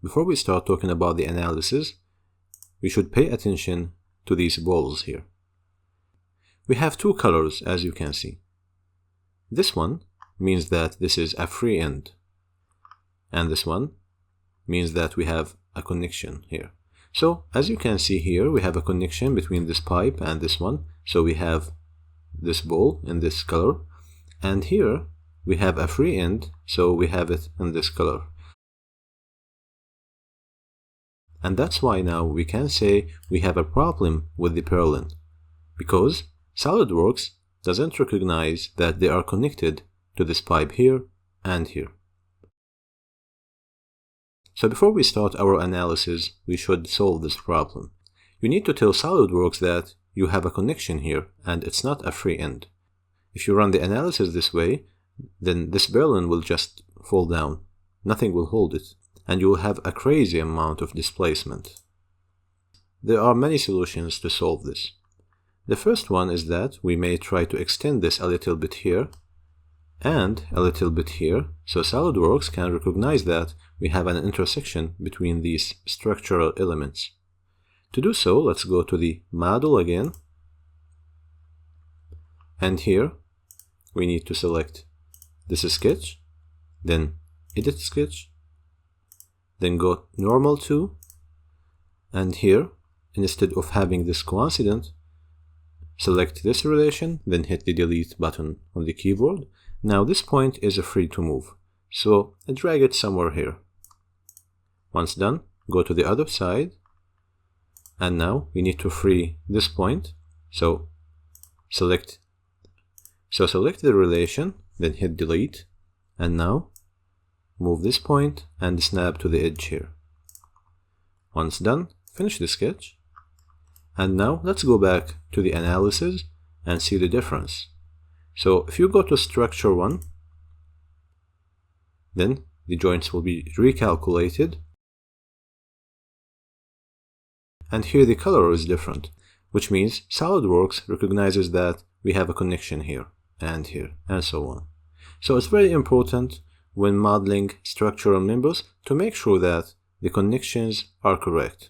before we start talking about the analysis, we should pay attention to these balls here. We have two colors, as you can see. This one means that this is a free end, and this one means that we have a connection here. So as you can see here, we have a connection between this pipe and this one. So we have this ball in this color, and here we have a free end, so we have it in this color. And that's why now we can say we have a problem with the purlin, because SolidWorks doesn't recognize that they are connected to this pipe here and here. So before we start our analysis, we should solve this problem. You need to tell SolidWorks that you have a connection here and it's not a free end. If you run the analysis this way, then this purlin will just fall down. Nothing will hold it, and you will have a crazy amount of displacement. There are many solutions to solve this. The first one is that we may try to extend this a little bit here and a little bit here, so SolidWorks can recognize that we have an intersection between these structural elements. To do so, let's go to the model again, and here we need to select this sketch, then edit sketch, then go normal to, and here, instead of having this coincident, select this relation, then hit the delete button on the keyboard. Now this point is free to move, so drag it somewhere here. Once done, go to the other side, and now we need to free this point, so select the relation, then hit delete, and now move this point and snap to the edge here. Once done, finish the sketch, and now let's go back to the analysis and see the difference. So if you go to structure 1, then the joints will be recalculated, and here the color is different, which means SolidWorks recognizes that we have a connection here, and so on. So it's very important when modeling structural members to make sure that the connections are correct.